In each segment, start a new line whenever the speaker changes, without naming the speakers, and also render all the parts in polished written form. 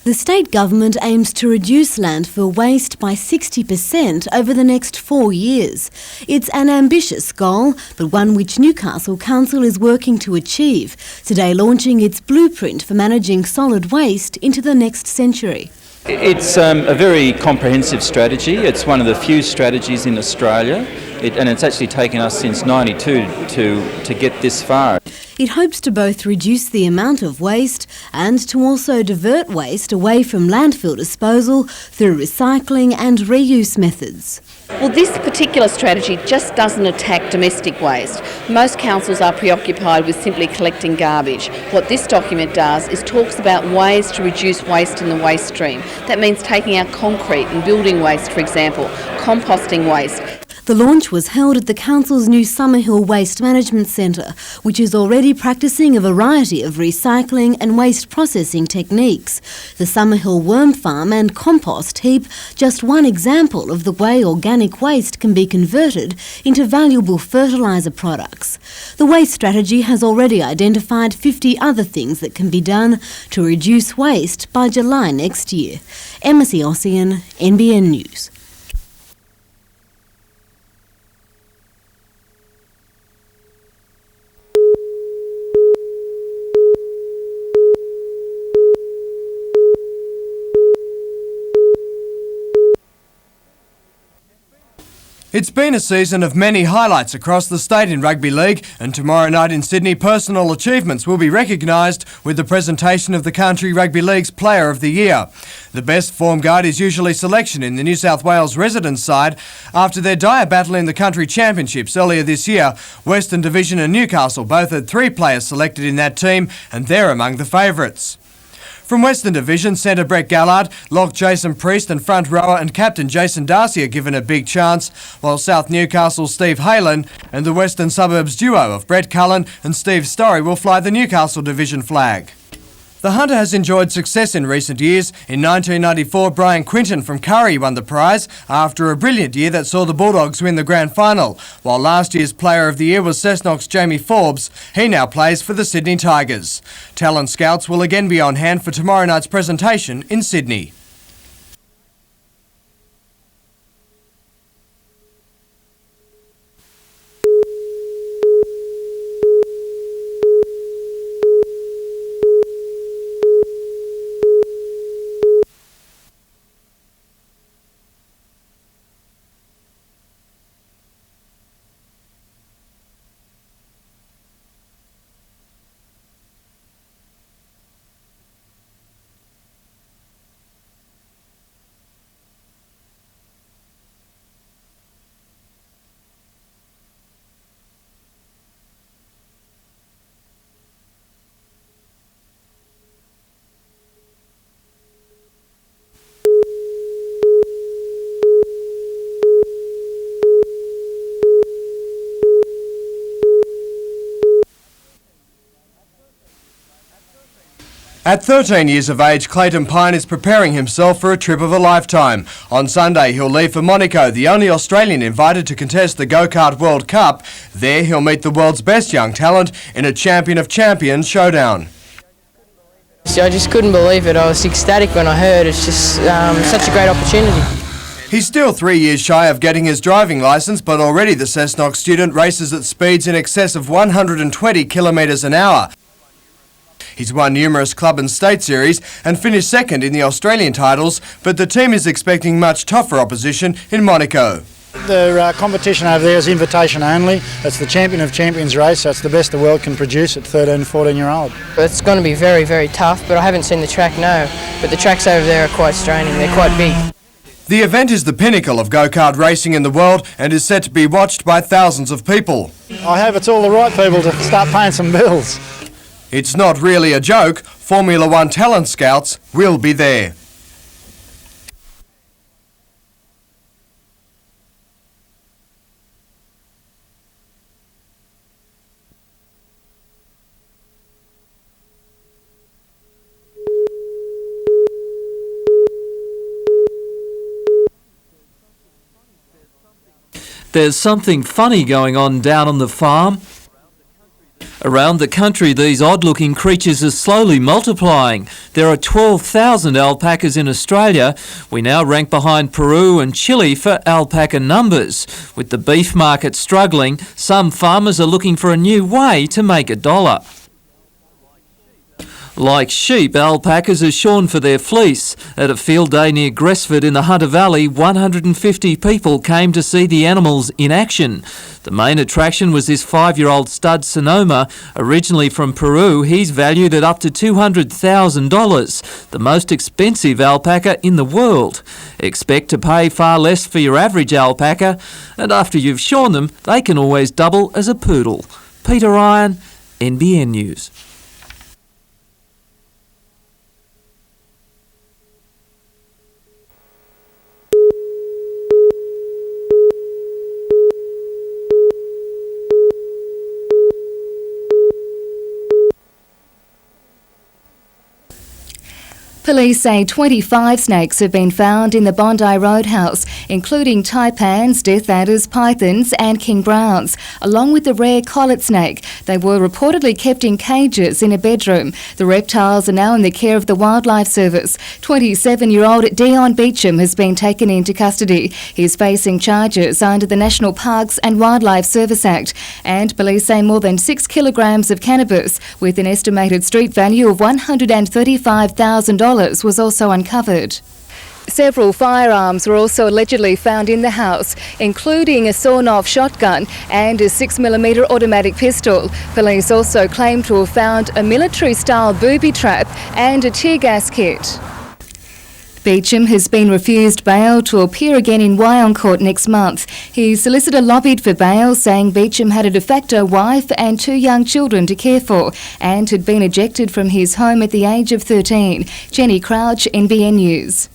The state government aims to reduce landfill waste by 60% over the next 4 years. It's an ambitious goal, but one which Newcastle Council is working to achieve, today launching its blueprint for managing solid waste into the next century.
It's a very comprehensive strategy. It's one of the few strategies in Australia, and it's actually taken us since '92 to get this far.
It hopes to both reduce the amount of waste and to also divert waste away from landfill disposal through recycling and reuse methods.
Well, this particular strategy just doesn't attack domestic waste. Most councils are preoccupied with simply collecting garbage. What this document does is talks about ways to reduce waste in the waste stream. That means taking out concrete and building waste, for example, composting waste.
The launch was held at the Council's new Summerhill Waste Management Centre, which is already practising a variety of recycling and waste processing techniques. The Summerhill Worm Farm and Compost Heap, just one example of the way organic waste can be converted into valuable fertiliser products. The waste strategy has already identified 50 other things that can be done to reduce waste by July next year. Emma Ossian, NBN News.
It's been a season of many highlights across the state in rugby league, and tomorrow night in Sydney, personal achievements will be recognised with the presentation of the Country Rugby League's Player of the Year. The best form guard is usually selection in the New South Wales residents' side. After their dire battle in the Country Championships earlier this year, Western Division and Newcastle both had 3 players selected in that team, and they're among the favourites. From Western Division, centre Brett Gallard, lock Jason Priest and front rower and captain Jason Darcy are given a big chance, while South Newcastle's Steve Halen and the Western Suburbs duo of Brett Cullen and Steve Storey will fly the Newcastle Division flag. The Hunter has enjoyed success in recent years. In 1994, Brian Quinton from Curry won the prize after a brilliant year that saw the Bulldogs win the grand final, while last year's Player of the Year was Cessnock's Jamie Forbes. He now plays for the Sydney Tigers. Talent scouts will again be on hand for tomorrow night's presentation in Sydney. At 13 years of age, Clayton Pine is preparing himself for a trip of a lifetime. On Sunday, he'll leave for Monaco, the only Australian invited to contest the Go-Kart World Cup. There, he'll meet the world's best young talent in a Champion of Champions showdown.
I just couldn't believe it. I was ecstatic when I heard. It's just such a great opportunity.
He's still 3 years shy of getting his driving licence, but already the Cessnock student races at speeds in excess of 120 kilometres an hour. He's won numerous club and state series and finished second in the Australian titles, but the team is expecting much tougher opposition in Monaco.
The competition over there is invitation only. It's the Champion of Champions race, so it's the best the world can produce at 13, 14-year-old.
It's going to be very, very tough, but I haven't seen the track, no. But the tracks over there are quite straining, they're quite big.
The event is the pinnacle of go-kart racing in the world and is set to be watched by thousands of people.
I hope it's all the right people to start paying some bills.
It's not really a joke. Formula One talent scouts will be there.
There's something funny going on down on the farm. Around the country, these odd-looking creatures are slowly multiplying. There are 12,000 alpacas in Australia. We now rank behind Peru and Chile for alpaca numbers. With the beef market struggling, some farmers are looking for a new way to make a dollar. Like sheep, alpacas are shorn for their fleece. At a field day near Gresford in the Hunter Valley, 150 people came to see the animals in action. The main attraction was this 5-year-old stud Sonoma. Originally from Peru, he's valued at up to $200,000, the most expensive alpaca in the world. Expect to pay far less for your average alpaca, and after you've shorn them, they can always double as a poodle. Peter Ryan, NBN News.
Police say 25 snakes have been found in the Bondi Roadhouse, including taipans, death adders, pythons and king browns, along with the rare collet snake. They were reportedly kept in cages in a bedroom. The reptiles are now in the care of the Wildlife Service. 27-year-old Dion Beecham has been taken into custody. He is facing charges under the National Parks and Wildlife Service Act. And police say more than 6 kilograms of cannabis, with an estimated street value of $135,000, was also uncovered. Several firearms were also allegedly found in the house, including a sawn-off shotgun and a 6mm automatic pistol. Police also claim to have found a military-style booby trap and a tear gas kit. Beecham has been refused bail to appear again in Wyong Court next month. His solicitor lobbied for bail, saying Beecham had a de facto wife and 2 young children to care for and had been ejected from his home at the age of 13. Jenny Crouch, NBN News.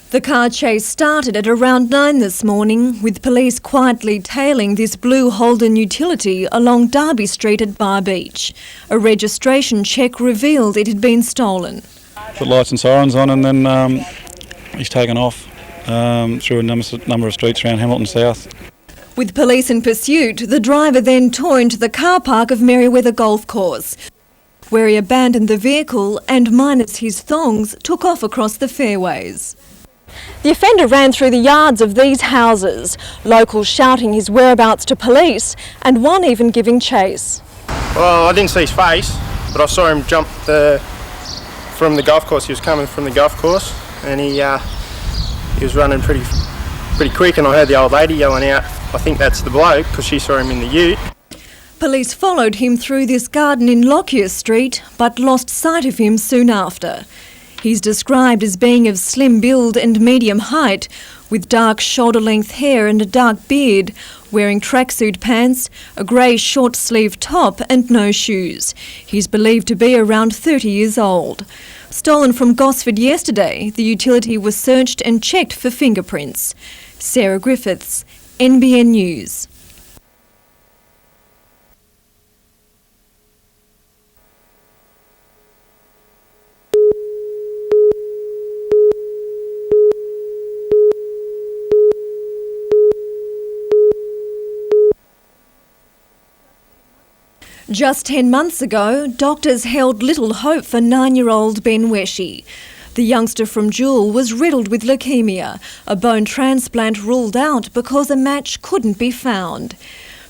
The car chase started at around 9 this morning, with police quietly tailing this blue Holden utility along Derby Street at Bar Beach. A registration check revealed it had been stolen.
Put lights and sirens on, and then he's taken off through a number of streets around Hamilton South.
With police in pursuit, the driver then tore into the car park of Merriweather Golf Course, where he abandoned the vehicle and, minus his thongs, took off across the fairways. The offender ran through the yards of these houses, locals shouting his whereabouts to police and one even giving chase.
Well, I didn't see his face, but I saw him jump from the golf course. He was coming from the golf course, and he was running pretty quick, and I heard the old lady yelling out, "I think that's the bloke," because she saw him in the ute.
Police followed him through this garden in Lockyer Street, but lost sight of him soon after. He's described as being of slim build and medium height, with dark shoulder-length hair and a dark beard, wearing tracksuit pants, a grey short-sleeved top and no shoes. He's believed to be around 30 years old. Stolen from Gosford yesterday, the utility was searched and checked for fingerprints. Sarah Griffiths, NBN News. Just 10 months ago, doctors held little hope for 9-year-old Ben Weshi. The youngster from Jewel was riddled with leukaemia, a bone transplant ruled out because a match couldn't be found.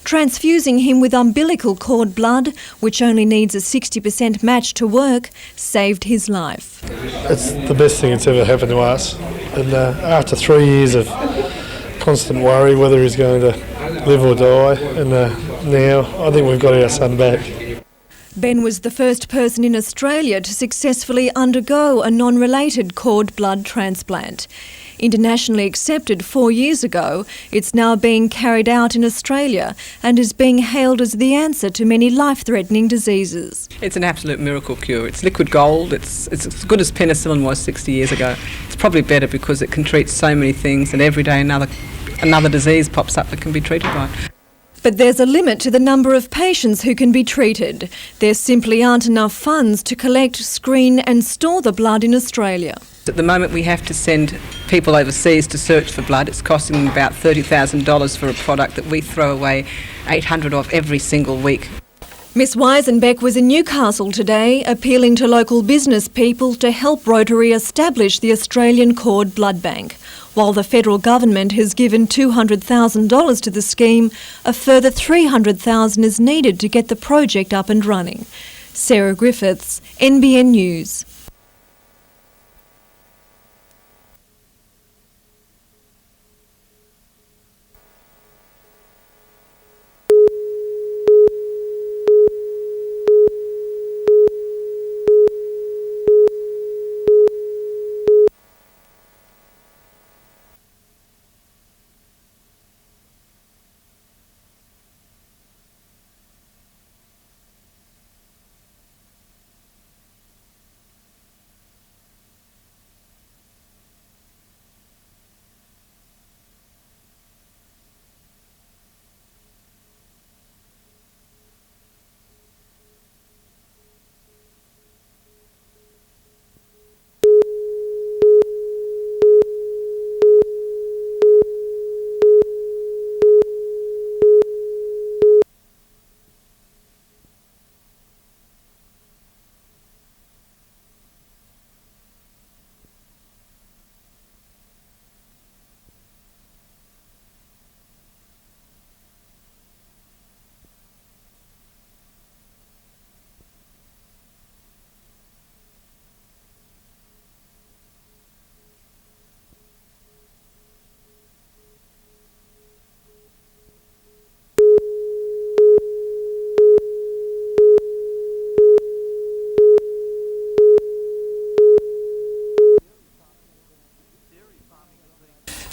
Transfusing him with umbilical cord blood, which only needs a 60% match to work, saved his life.
It's the best thing that's ever happened to us. And after 3 years of constant worry whether he's going to live or die, and now I think we've got our son back.
Ben was the first person in Australia to successfully undergo a non-related cord blood transplant. Internationally accepted 4 years ago, it's now being carried out in Australia and is being hailed as the answer to many life-threatening diseases.
It's an absolute miracle cure. It's liquid gold. It's as good as penicillin was 60 years ago. It's probably better because it can treat so many things, and every day another disease pops up that can be treated by.
But there's a limit to the number of patients who can be treated. There simply aren't enough funds to collect, screen and store the blood in Australia.
At the moment we have to send people overseas to search for blood. It's costing them about $30,000 for a product that we throw away 800 of every single week.
Miss Weisenbeck was in Newcastle today, appealing to local business people to help Rotary establish the Australian Cord Blood Bank. While the federal government has given $200,000 to the scheme, a further $300,000 is needed to get the project up and running. Sarah Griffiths, NBN News.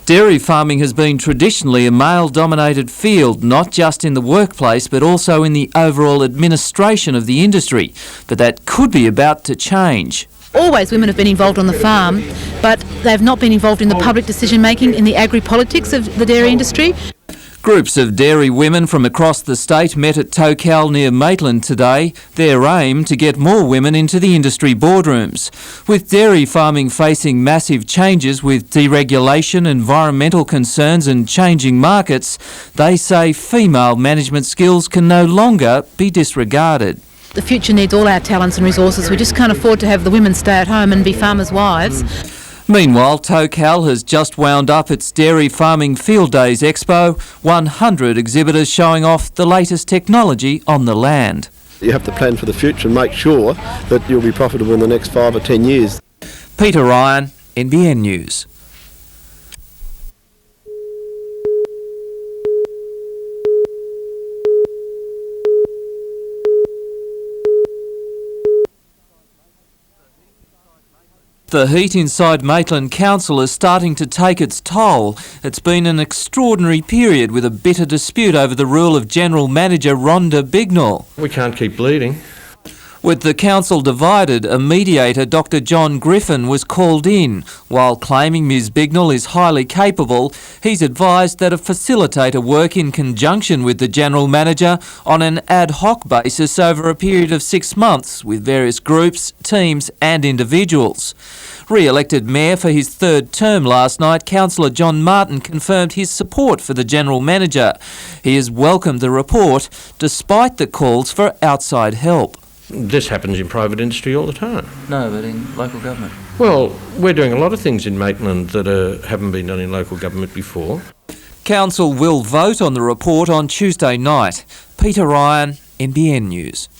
Dairy farming has been traditionally a male-dominated field, not just in the workplace but also in the overall administration of the industry. But that could be about to change.
Always women have been involved on the farm, but they've not been involved in the public decision-making in the agri-politics of the dairy industry.
Groups of dairy women from across the state met at Tocal near Maitland today. Their aim to get more women into the industry boardrooms. With dairy farming facing massive changes with deregulation, environmental concerns and changing markets, they say female management skills can no longer be disregarded.
The future needs all our talents and resources. We just can't afford to have the women stay at home and be farmers' wives.
Meanwhile, Tocal has just wound up its Dairy Farming Field Days Expo, 100 exhibitors showing off the latest technology on the land.
You have to plan for the future and make sure that you'll be profitable in the next 5 or 10 years.
Peter Ryan, NBN News. The heat inside Maitland Council is starting to take its toll. It's been an extraordinary period with a bitter dispute over the rule of General Manager Rhonda Bignell.
We can't keep bleeding.
With the council divided, a mediator, Dr John Griffin, was called in. While claiming Ms Bignell is highly capable, he's advised that a facilitator work in conjunction with the General Manager on an ad hoc basis over a period of 6 months with various groups, teams and individuals. Re-elected Mayor for his third term last night, Councillor John Martin confirmed his support for the General Manager. He has welcomed the report despite the calls for outside help.
This happens in private industry all the time.
No, but in local government.
Well, we're doing a lot of things in Maitland that haven't been done in local government before.
Council will vote on the report on Tuesday night. Peter Ryan, NBN News.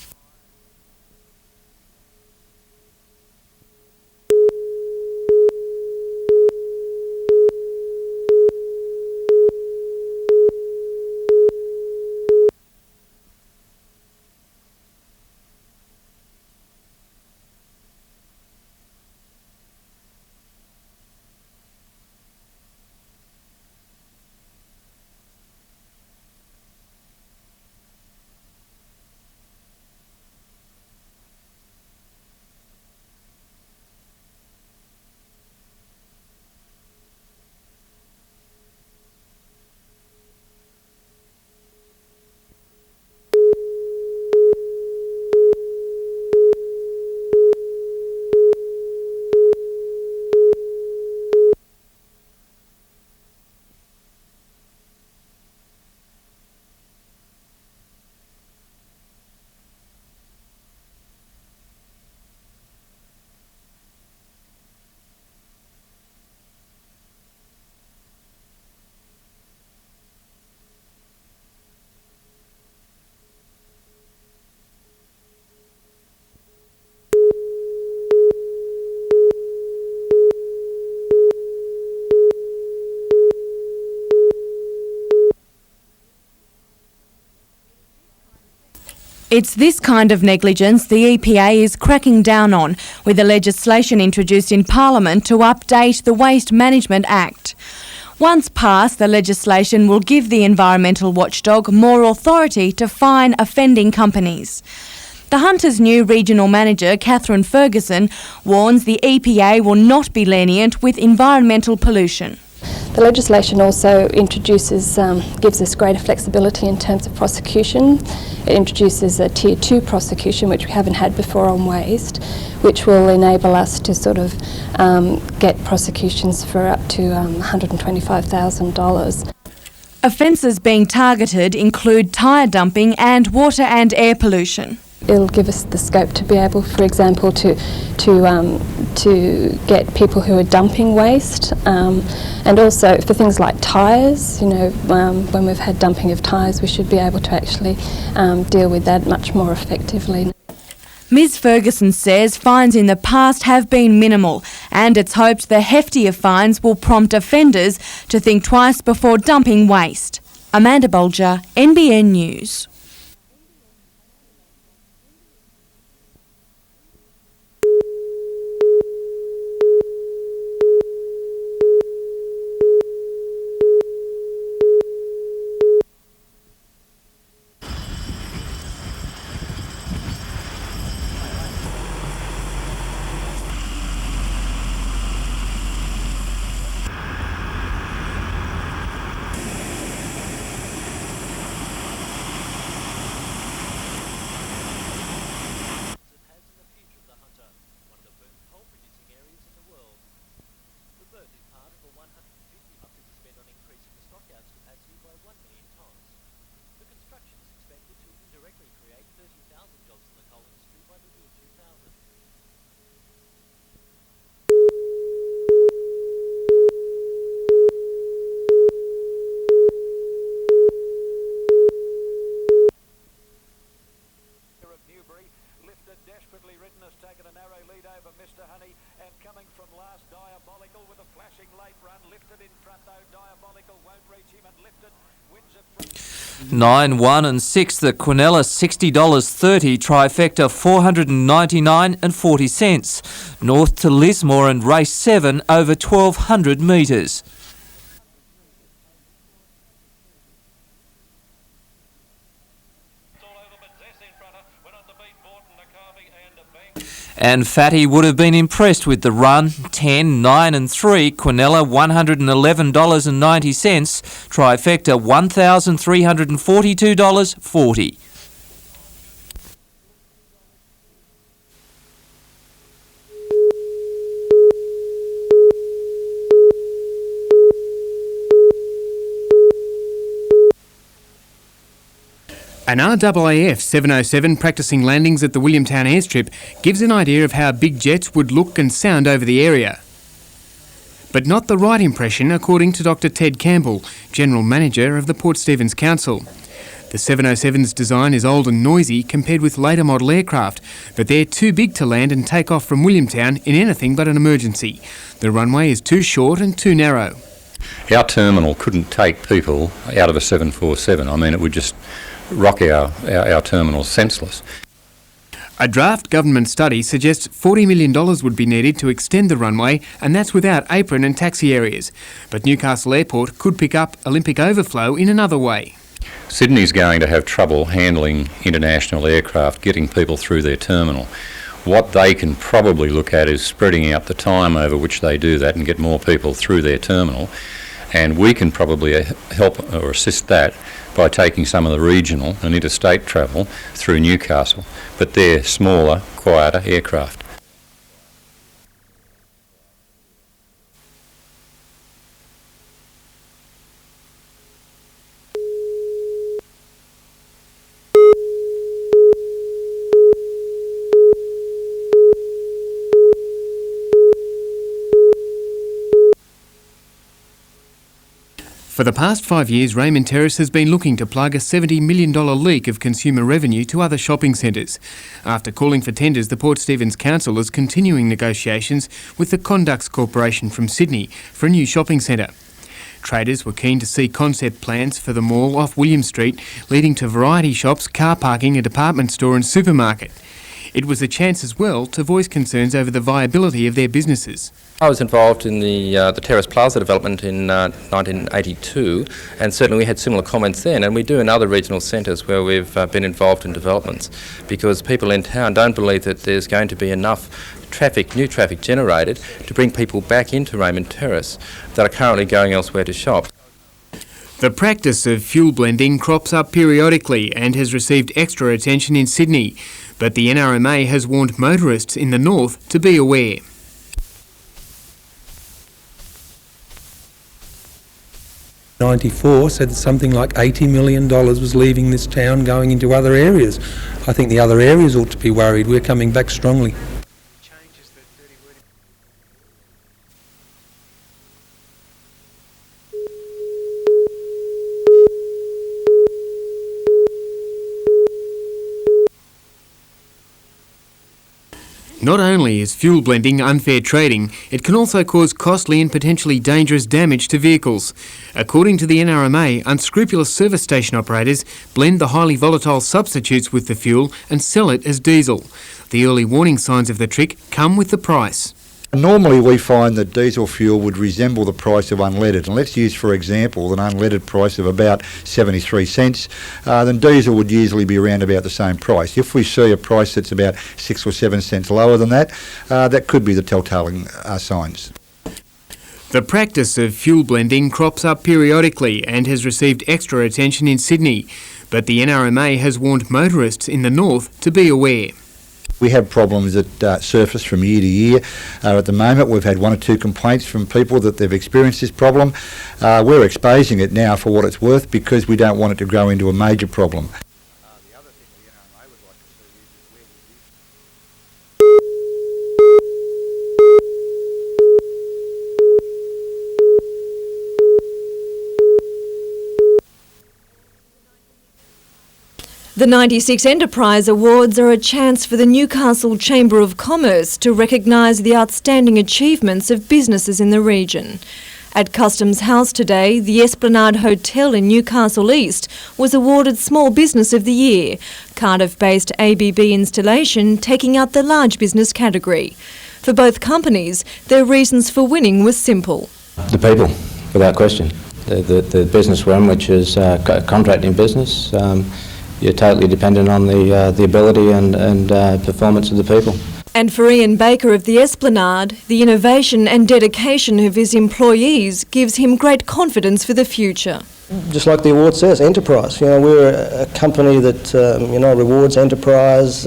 It's this kind of negligence the EPA is cracking down on, with the legislation introduced in Parliament to update the Waste Management Act. Once passed, the legislation will give the environmental watchdog more authority to fine offending companies. The Hunter's new regional manager, Catherine Ferguson, warns the EPA will not be lenient with environmental pollution.
The legislation also introduces, gives us greater flexibility in terms of prosecution. It introduces a Tier 2 prosecution, which we haven't had before on waste, which will enable us to sort of get prosecutions for up to $125,000.
Offences being targeted include tyre dumping and water and air pollution.
It'll give us the scope to be able, for example, to get people who are dumping waste, and also for things like tyres. You know, when we've had dumping of tyres, we should be able to actually deal with that much more effectively.
Ms Ferguson says fines in the past have been minimal, and it's hoped the heftier fines will prompt offenders to think twice before dumping waste. Amanda Bolger, NBN News.
from last, Diabolical with a flashing late run, lifted in front though, Diabolical won't reach him and lifted, wins it from
9, 1 and 6, the Quinella $60.30 trifecta $499 and 40 cents. North to Lismore and race 7 over 1,200 metres. And Fatty would have been impressed with the run. 10, 9 and 3, Quinella $111.90, trifecta $1,342.40.
An RAAF 707 practising landings at the Williamtown airstrip gives an idea of how big jets would look and sound over the area. But not the right impression, according to Dr Ted Campbell, General Manager of the Port Stephens Council. The 707's design is old and noisy compared with later model aircraft, but they're too big to land and take off from Williamtown in anything but an emergency. The runway is too short and too narrow.
Our terminal couldn't take people out of a 747. I mean, it would just rock our terminal senseless.
A draft government study suggests $40 million would be needed to extend the runway, and that's without apron and taxi areas. But Newcastle Airport could pick up Olympic overflow in another way.
Sydney's going to have trouble handling international aircraft, getting people through their terminal. What they can probably look at is spreading out the time over which they do that and get more people through their terminal. And we can probably help or assist that by taking some of the regional and interstate travel through Newcastle, but they're smaller, quieter aircraft.
For the past 5 years, Raymond Terrace has been looking to plug a $70 million leak of consumer revenue to other shopping centres. After calling for tenders, the Port Stephens Council is continuing negotiations with the Conducts Corporation from Sydney for a new shopping centre. Traders were keen to see concept plans for the mall off William Street, leading to variety shops, car parking, a department store and supermarket. It was a chance as well to voice concerns over the viability of their businesses.
I was involved in the Terrace Plaza development in 1982, and certainly we had similar comments then, and we do in other regional centres where we've been involved in developments, because people in town don't believe that there's going to be enough new traffic generated to bring people back into Raymond Terrace that are currently going elsewhere to shop.
The practice of fuel blending crops up periodically and has received extra attention in Sydney, but the NRMA has warned motorists in the north to be aware.
'94 said something like $80 million was leaving this town going into other areas. I think the other areas ought to be worried. We're coming back strongly.
Not only is fuel blending unfair trading, it can also cause costly and potentially dangerous damage to vehicles. According to the NRMA, unscrupulous service station operators blend the highly volatile substitutes with the fuel and sell it as diesel. The early warning signs of the trick come with the price.
Normally we find that diesel fuel would resemble the price of unleaded, and let's use for example an unleaded price of about 73 cents, then diesel would usually be around about the same price. If we see a price that's about 6 or 7 cents lower than that, that could be the telltale signs.
The practice of fuel blending crops up periodically and has received extra attention in Sydney, but the NRMA has warned motorists in the north to be aware.
We have problems that surface from year to year. At the moment we've had 1 or 2 complaints from people that they've experienced this problem. We're exposing it now for what it's worth because we don't want it to grow into a major problem.
The 96 Enterprise Awards are a chance for the Newcastle Chamber of Commerce to recognise the outstanding achievements of businesses in the region. At Customs House today, the Esplanade Hotel in Newcastle East was awarded Small Business of the Year, Cardiff-based ABB Installation taking out the Large Business category. For both companies, their reasons for winning were simple.
The people, without question. The business we're in, which is contracting business, you're totally dependent on the ability and performance of the people.
And for Ian Baker of the Esplanade, the innovation and dedication of his employees gives him great confidence for the future.
Just like the award says, enterprise. You know, we're a company that rewards enterprise.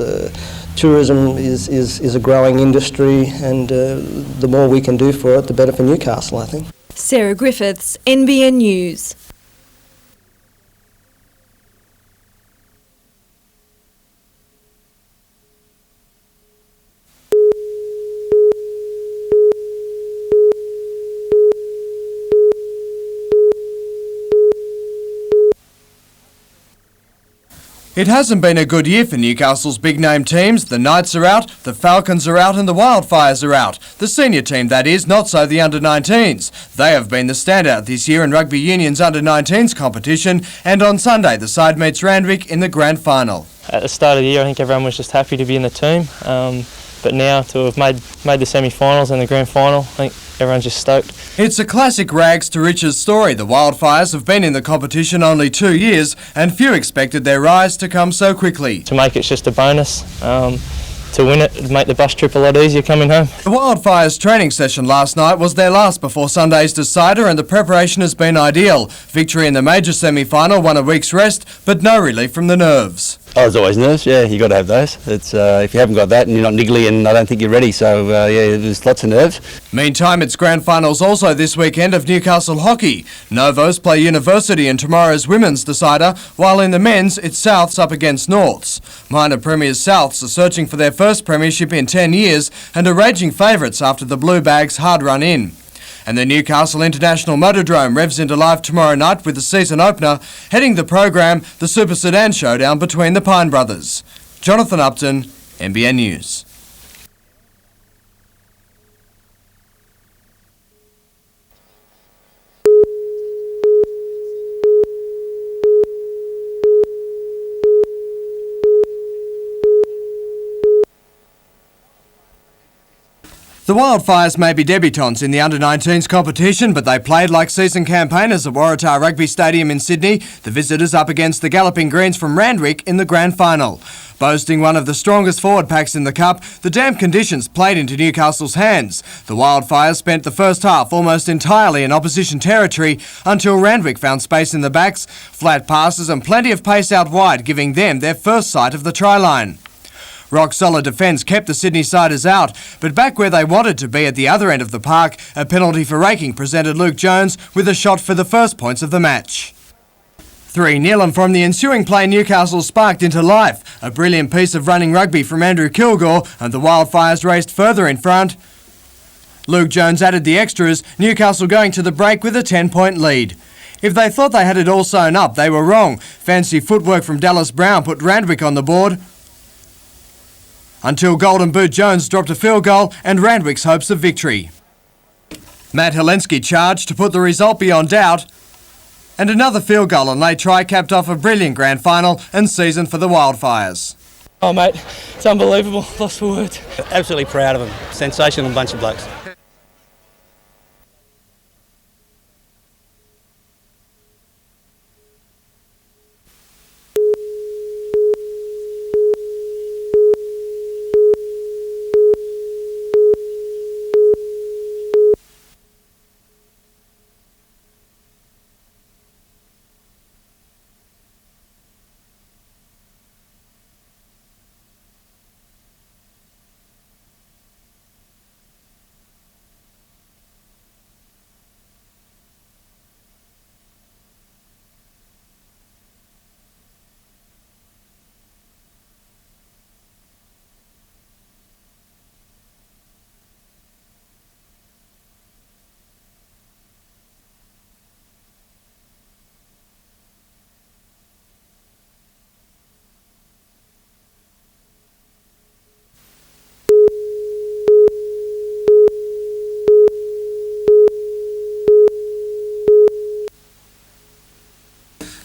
Tourism is a growing industry, and the more we can do for it, the better for Newcastle, I think.
Sarah Griffiths, NBN News.
It hasn't been a good year for Newcastle's big-name teams. The Knights are out, the Falcons are out and the Wildfires are out. The senior team, that is, not so the under-19s. They have been the standout this year in Rugby Union's under-19s competition, and on Sunday the side meets Randwick in the grand final.
At the start of the year I think everyone was just happy to be in the team, but now to have made the semi-finals and the grand final, I think everyone's just stoked.
It's a classic rags to riches story. The Wildfires have been in the competition only 2 years and few expected their rise to come so quickly.
To make it's just a bonus. To win it would make the bus trip a lot easier coming home.
The Wildfires training session last night was their last before Sunday's decider, and the preparation has been ideal. Victory in the major semi-final, 1 week's rest, but no relief from the nerves.
Oh, there's always nerves, yeah, you got to have those. It's if you haven't got that and you're not niggly, and I don't think you're ready, so yeah, there's lots of nerves.
Meantime, it's grand finals also this weekend of Newcastle Hockey. Novos play University in tomorrow's women's decider, while in the men's it's Souths up against Norths. Minor premiers Souths are searching for their first premiership in 10 years and are raging favourites after the Blue Bags' hard run in. And the Newcastle International Motordrome revs into life tomorrow night with the season opener. Heading the program, the Super Sedan Showdown between the Pine Brothers. Jonathan Upton, NBN News. The Wildfires may be debutants in the under-19s competition, but they played like season campaigners at Waratah Rugby Stadium in Sydney, the visitors up against the Galloping Greens from Randwick in the grand final. Boasting one of the strongest forward packs in the Cup, the damp conditions played into Newcastle's hands. The Wildfires spent the first half almost entirely in opposition territory until Randwick found space in the backs, flat passes and plenty of pace out wide, giving them their first sight of the try line. Rock-solid defence kept the Sydney siders out, but back where they wanted to be at the other end of the park, a penalty for raking presented Luke Jones with a shot for the first points of the match. 3-0, and from the ensuing play Newcastle sparked into life. A brilliant piece of running rugby from Andrew Kilgore and the Wildfires raced further in front. Luke Jones added the extras, Newcastle going to the break with a 10-point lead. If they thought they had it all sewn up, they were wrong. Fancy footwork from Dallas Brown put Randwick on the board, until Golden Boot Jones dropped a field goal and Randwick's hopes of victory. Matt Helensky charged to put the result beyond doubt, and another field goal and late try capped off a brilliant grand final and season for the Wildfires.
Oh mate, it's unbelievable, lost for words.
Absolutely proud of them, sensational bunch of blokes.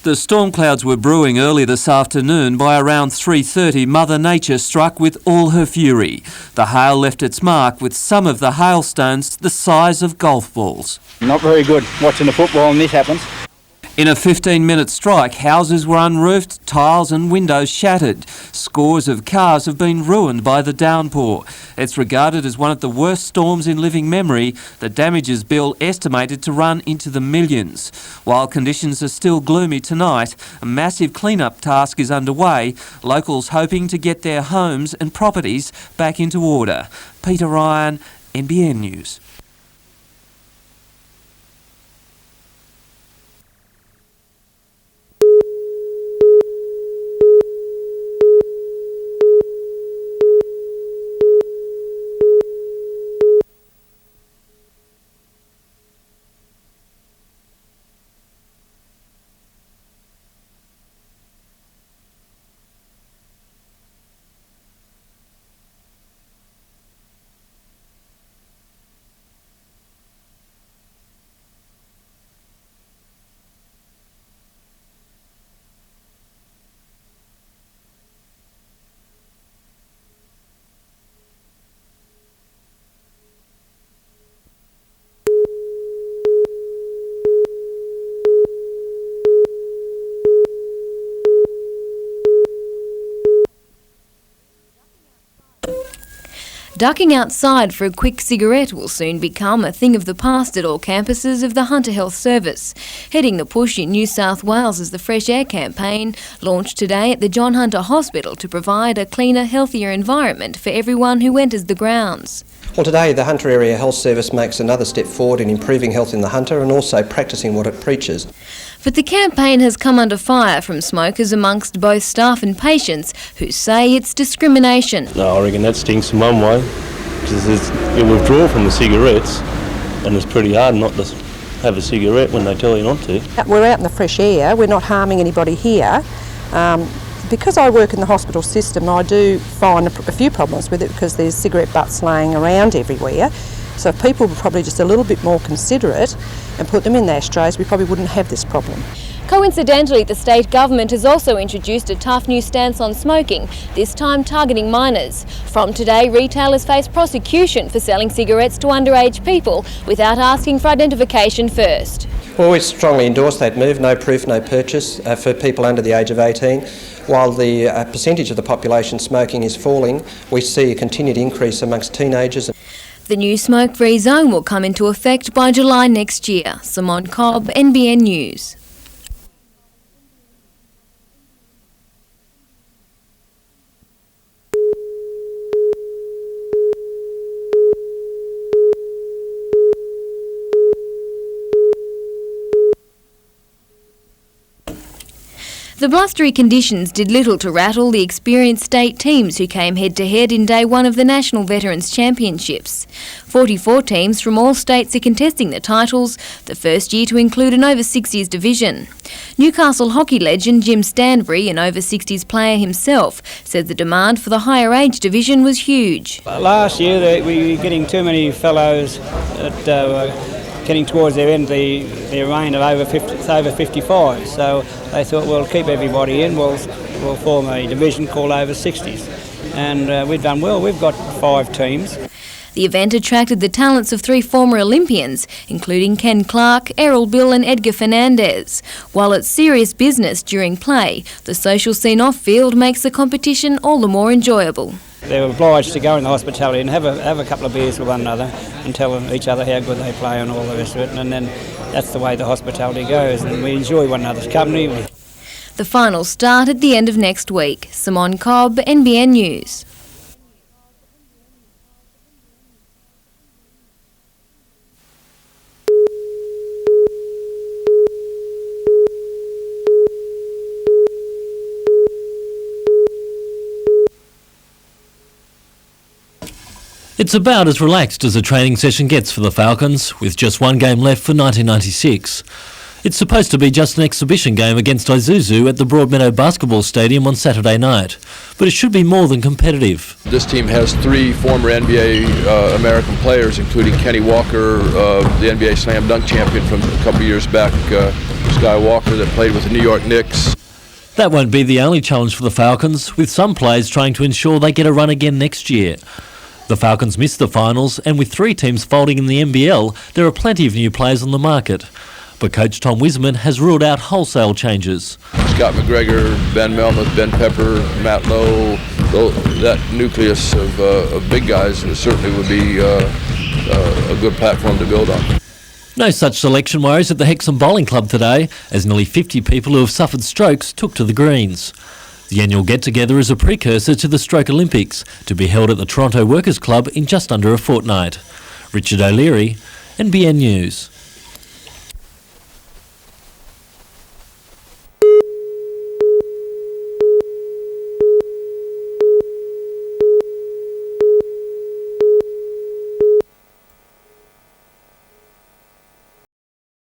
The storm clouds were brewing early this afternoon. By around 3:30, Mother Nature struck with all her fury. The hail left its mark, with some of the hailstones the size of golf balls.
Not very good watching the football when this happens.
In a 15-minute strike, houses were unroofed, tiles and windows shattered. Scores of cars have been ruined by the downpour. It's regarded as one of the worst storms in living memory, the damages bill estimated to run into the millions. While conditions are still gloomy tonight, a massive clean-up task is underway, locals hoping to get their homes and properties back into order. Peter Ryan, NBN News.
Ducking outside for a quick cigarette will soon become a thing of the past at all campuses of the Hunter Health Service. Heading the push in New South Wales is the Fresh Air campaign, launched today at the John Hunter Hospital to provide a cleaner, healthier environment for everyone who enters the grounds.
Well, today the Hunter Area Health Service makes another step forward in improving health in the Hunter and also practising what it preaches.
But the campaign has come under fire from smokers amongst both staff and patients who say it's discrimination.
No, I reckon that stinks in one way, because you withdraw from the cigarettes and it's pretty hard not to have a cigarette when they tell you not to.
We're out in the fresh air, we're not harming anybody here. Because I work in the hospital system, I do find a few problems with it because there's cigarette butts laying around everywhere. So if people were probably just a little bit more considerate and put them in the ashtrays, we probably wouldn't have this problem.
Coincidentally, the state government has also introduced a tough new stance on smoking, this time targeting minors. From today, retailers face prosecution for selling cigarettes to underage people without asking for identification first.
Well, we strongly endorse that move, no proof, no purchase for people under the age of 18. While the percentage of the population smoking is falling, we see a continued increase amongst teenagers.
The new smoke-free zone will come into effect by July next year. Simone Cobb, NBN News. The blustery conditions did little to rattle the experienced state teams who came head-to-head in day one of the National Veterans Championships. 44 teams from all states are contesting the titles, the first year to include an over-60s division. Newcastle hockey legend Jim Stanbury, an over-60s player himself, said the demand for the higher age division was huge.
Last year we were getting too many fellows that were getting towards their end of their reign of over 55, so they thought we'll keep everybody in, we'll form a division called over 60s, and we've done well. We've got 5 teams.
The event attracted the talents of 3 former Olympians, including Ken Clark, Errol Bill and Edgar Fernandez. While it's serious business during play, the social scene off-field makes the competition all the more enjoyable.
They're obliged to go in the hospitality and have a couple of beers with one another and tell each other how good they play and all the rest of it, and then that's the way the hospitality goes, and we enjoy one another's company.
The finals start at the end of next week. Simone Cobb, NBN News.
It's about as relaxed as a training session gets for the Falcons, with just one game left for 1996. It's supposed to be just an exhibition game against Isuzu at the Broadmeadow Basketball Stadium on Saturday night, but it should be more than competitive.
This team has 3 former NBA American players, including Kenny Walker, the NBA Slam Dunk champion from a couple years back, Sky Walker, that played with the New York Knicks.
That won't be the only challenge for the Falcons, with some players trying to ensure they get a run again next year. The Falcons missed the finals, and with 3 teams folding in the NBL, there are plenty of new players on the market. But coach Tom Wiseman has ruled out wholesale changes.
Scott McGregor, Ben Melmoth, Ben Pepper, Matt Lowe, that nucleus of big guys certainly would be a good platform to build on.
No such selection worries at the Hexham Bowling Club today, as nearly 50 people who have suffered strokes took to the greens. The annual get-together is a precursor to the Stroke Olympics, to be held at the Toronto Workers' Club in just under a fortnight. Richard O'Leary, NBN News.